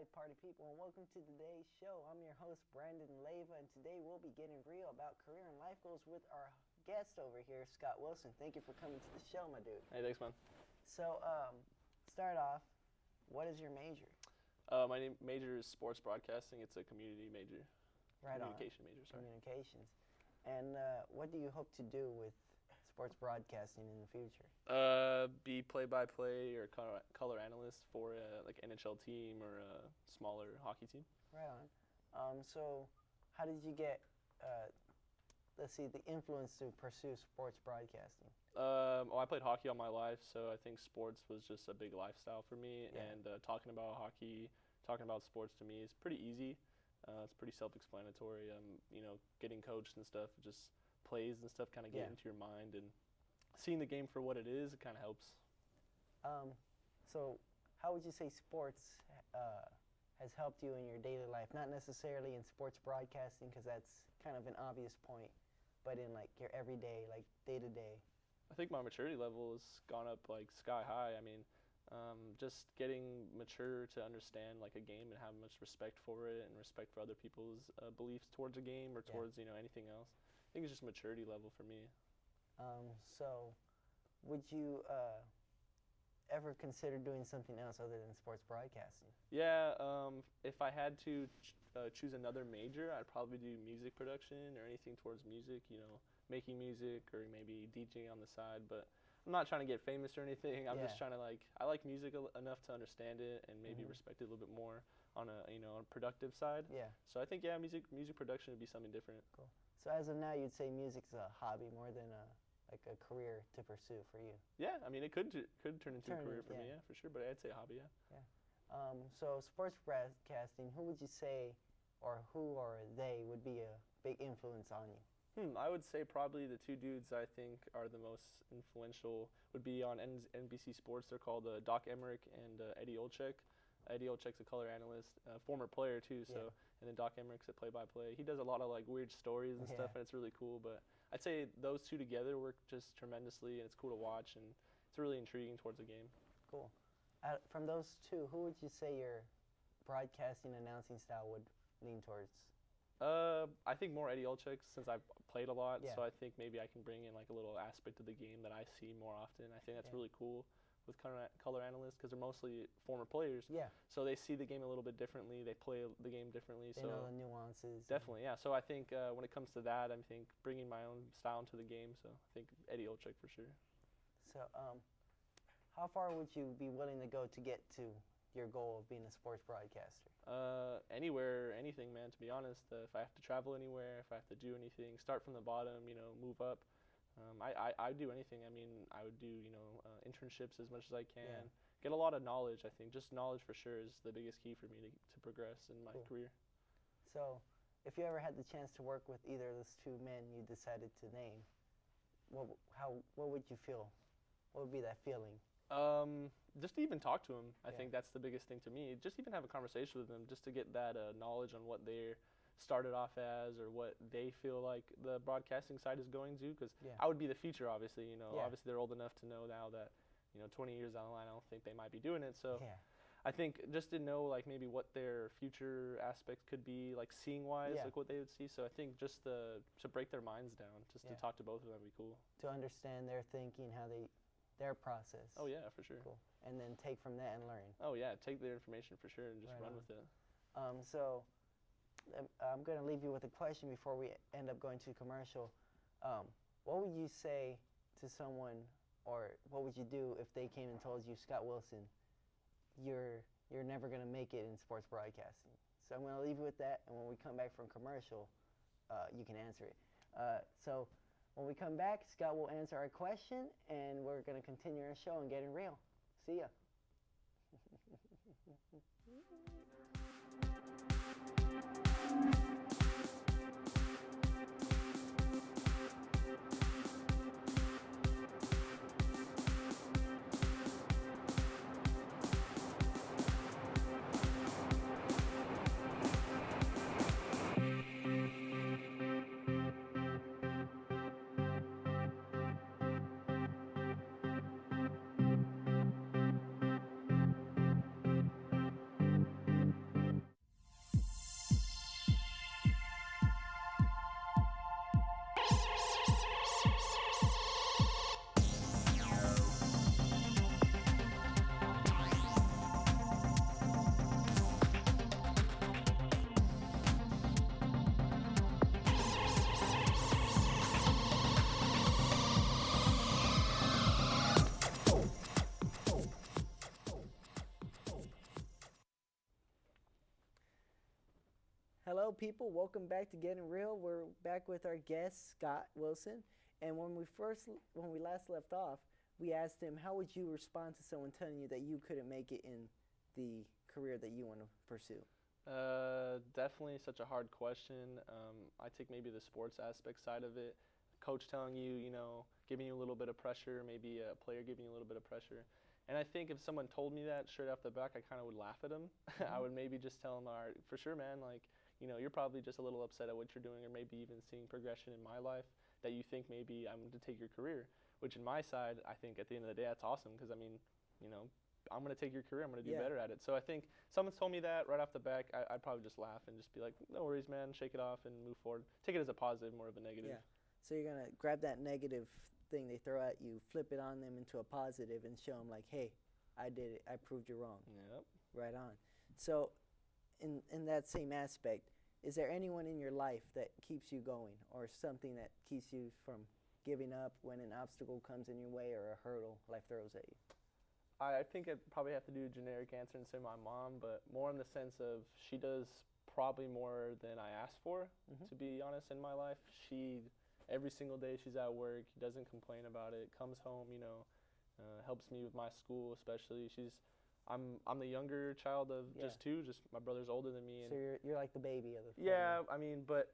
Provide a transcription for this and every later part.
right, party people, and welcome to today's show. I'm your host, Brandon Leyva, and today we'll be getting real about career and life goals with our guest over here, Scott Wilson. Thank you for coming to the show, my dude. Hey, thanks, man. So, start off, what is your major? My major is sports broadcasting. It's a community major. Right on. Communication major, sorry. Communications. And what do you hope to do with sports broadcasting in the future? Be play-by-play or color analyst for a NHL team or a smaller hockey team. Right on. So how did you get, the influence to pursue sports broadcasting? I played hockey all my life, so I think sports was just a big lifestyle for me. Yeah. And talking about hockey, talking about sports to me is pretty easy. It's pretty self-explanatory. Getting coached and stuff, just plays and stuff kind of get into your mind, and seeing the game for what it is, it kind of helps. So how would you say sports has helped you in your daily life? Not necessarily in sports broadcasting, because that's kind of an obvious point, but in like your everyday, like day-to-day. I think my maturity level has gone up like sky high. I mean, just getting mature to understand like a game and have much respect for it and respect for other people's beliefs towards a game or towards anything else. I think it's just maturity level for me. So would you ever consider doing something else other than sports broadcasting? Yeah, if I had to choose another major, I'd probably do music production or anything towards music, making music or maybe DJing on the side. But I'm not trying to get famous or anything. I'm just trying to I like music enough to understand it and maybe respect it a little bit more on a productive side. Yeah. So I think music production would be something different. Cool. So as of now, you'd say music's a hobby more than a career to pursue for you? Yeah, I mean it could turn into a career for me, yeah, for sure. But I'd say a hobby, yeah. Yeah. So sports broadcasting, who would you say, or who or they would be a big influence on you? I would say probably the two dudes I think are the most influential would be on NBC Sports. They're called Doc Emmerich and Eddie Olczyk. Eddie Olczyk's a color analyst, former player too. So and then Doc Emmerich's a play-by-play. He does a lot of like weird stories and stuff, and it's really cool. But I'd say those two together work just tremendously, and it's cool to watch, and it's really intriguing towards the game. Cool. From those two, who would you say your broadcasting announcing style would lean towards? I think more Eddie Olczyk since I've played a lot, Yeah. so I think maybe I can bring in like a little aspect of the game that I see more often. I think that's really cool with color analysts because they're mostly former players. Yeah. So they see the game a little bit differently. They play the game differently. They know the nuances. Definitely, yeah. So I think when it comes to that, I think bringing my own style into the game. So I think Eddie Olczyk for sure. So how far would you be willing to go to get to your goal of being a sports broadcaster? Anywhere, anything, man, to be honest. If I have to travel anywhere, if I have to do anything, start from the bottom, move up. I'd do anything. I mean, I would do, internships as much as I can. Get a lot of knowledge, I think. Just knowledge for sure is the biggest key for me to progress in my career. So if you ever had the chance to work with either of those two men you decided to name, what would you feel? What would be that feeling? Just to even talk to them, I think that's the biggest thing to me. Just even have a conversation with them, just to get that knowledge on what they're started off as or what they feel like the broadcasting side is going to. Because I would be the future, obviously. Obviously they're old enough to know now that 20 years down the line, I don't think they might be doing it. So I think just to know like maybe what their future aspects could be, like seeing wise, like what they would see. So I think just to break their minds down, just to talk to both of them would be cool. To understand their thinking, their process. Oh yeah, for sure. Cool. And then take from that and learn. Oh yeah, take their information for sure and just run with it. So I'm going to leave you with a question before we end up going to commercial. What would you say to someone, or what would you do if they came and told you, Scott Wilson, you're never going to make it in sports broadcasting? So I'm going to leave you with that, and when we come back from commercial, you can answer it. So when we come back, Scott will answer our question, and we're going to continue our show on Gettin Reel. See ya. Hello, people. Welcome back to Gettin Reel. We're back with our guest, Scott Wilson. And when we last left off, we asked him, how would you respond to someone telling you that you couldn't make it in the career that you want to pursue? Definitely such a hard question. I take maybe the sports aspect side of it. Coach telling you, giving you a little bit of pressure, maybe a player giving you a little bit of pressure. And I think if someone told me that straight off the back, I kind of would laugh at them. I would maybe just tell them, all right, for sure, man, like, you're probably just a little upset at what you're doing, or maybe even seeing progression in my life that you think maybe I'm going to take your career, which in my side, I think at the end of the day, that's awesome because, I'm going to take your career. I'm going to do better at it. So I think someone's told me that right off the back, I'd probably just laugh and just be like, no worries, man, shake it off and move forward. Take it as a positive, more of a negative. Yeah. So you're going to grab that negative thing they throw at you, flip it on them into a positive and show them like, hey, I did it. I proved you wrong. Yep. Right on. So in that same aspect, is there anyone in your life that keeps you going or something that keeps you from giving up when an obstacle comes in your way or a hurdle life throws at you? I think I'd probably have to do a generic answer and say my mom, but more in the sense of she does probably more than I asked for, to be honest, in my life. She, every single day she's at work, doesn't complain about it, comes home, helps me with my school especially. I'm the younger child of just two. Just my brother's older than me. And so you're like the baby of the family. Yeah, but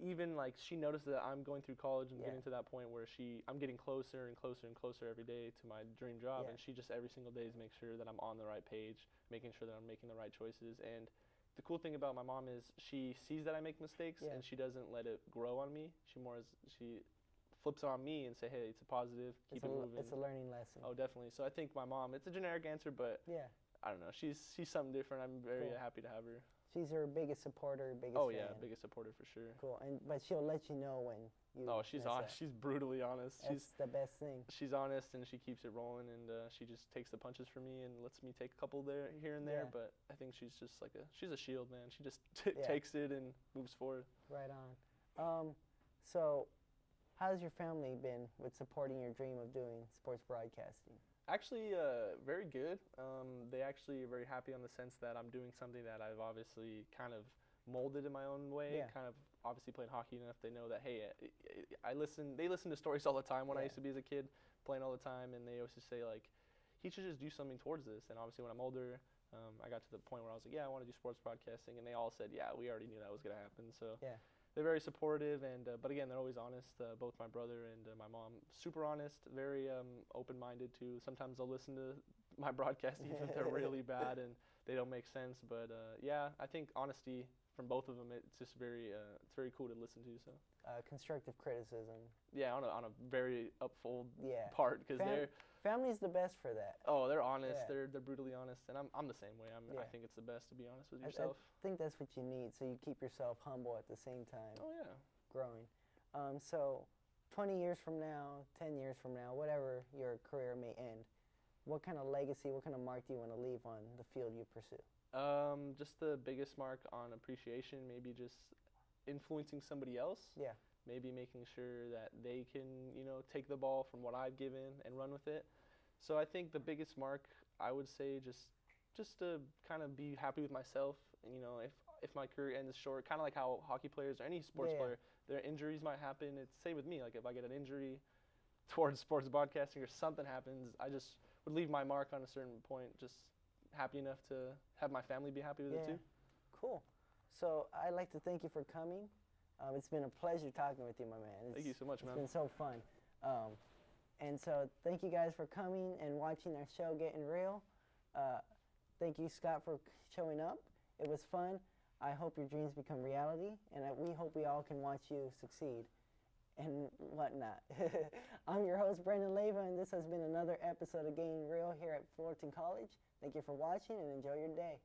even like she noticed that I'm going through college and getting to that point where I'm getting closer and closer and closer every day to my dream job, and she just every single day makes sure that I'm on the right page, making sure that I'm making the right choices. And the cool thing about my mom is she sees that I make mistakes and she doesn't let it grow on me. She flips it on me and say, hey, it's a positive, keep it moving. It's a learning lesson. Oh, definitely. So I think my mom, it's a generic answer, but I don't know. She's something different. I'm very happy to have her. She's her biggest supporter, biggest fan. Oh, yeah, biggest supporter for sure. Cool. But she'll let you know when you she's honest. She's brutally honest. That's the best thing. She's honest, and she keeps it rolling, and she just takes the punches for me and lets me take a couple here and there, but I think she's just like she's a shield, man. She just takes it and moves forward. Right on. So how's your family been with supporting your dream of doing sports broadcasting? Actually, very good. They actually are very happy on the sense that I'm doing something that I've obviously kind of molded in my own way. Kind of obviously playing hockey enough, they know that, hey, they listen to stories all the time when I used to be as a kid, playing all the time, and they always just say, like, he should just do something towards this. And obviously when I'm older, I got to the point where I was like, yeah, I want to do sports broadcasting, and they all said, yeah, we already knew that was going to happen. So they're very supportive, and but again, they're always honest. Both my brother and my mom, super honest, very open-minded too. Sometimes they'll listen to my broadcast even if they're really bad and they don't make sense. But I think honesty from both of them, it's just it's very cool to listen to. So constructive criticism. Yeah, on a very upfold part, because family's the best for that. Oh, they're honest. They're brutally honest, and I'm the same way. I think it's the best to be honest with yourself. I think that's what you need, so you keep yourself humble at the same time. Oh yeah. Growing. So 20 years from now, 10 years from now, whatever your career may end, what kind of legacy, what kind of mark do you want to leave on the field you pursue? Just the biggest mark on appreciation, maybe just influencing somebody else. Yeah. Maybe making sure that they can, take the ball from what I've given and run with it. So I think the biggest mark, I would say, just to kind of be happy with myself. And, if my career ends short, kind of like how hockey players or any sports player, their injuries might happen. It's the same with me. Like if I get an injury towards sports broadcasting or something happens, I just would leave my mark on a certain point, just happy enough to have my family be happy with it too. Cool. So I'd like to thank you for coming. It's been a pleasure talking with you, my man. Thank you so much, man. It's been so fun. And so thank you guys for coming and watching our show, Gettin Reel. Thank you, Scott, for showing up. It was fun. I hope your dreams become reality, and we hope we all can watch you succeed and whatnot. I'm your host, Brendan Leyva, and this has been another episode of Gettin Reel here at Fullerton College. Thank you for watching, and enjoy your day.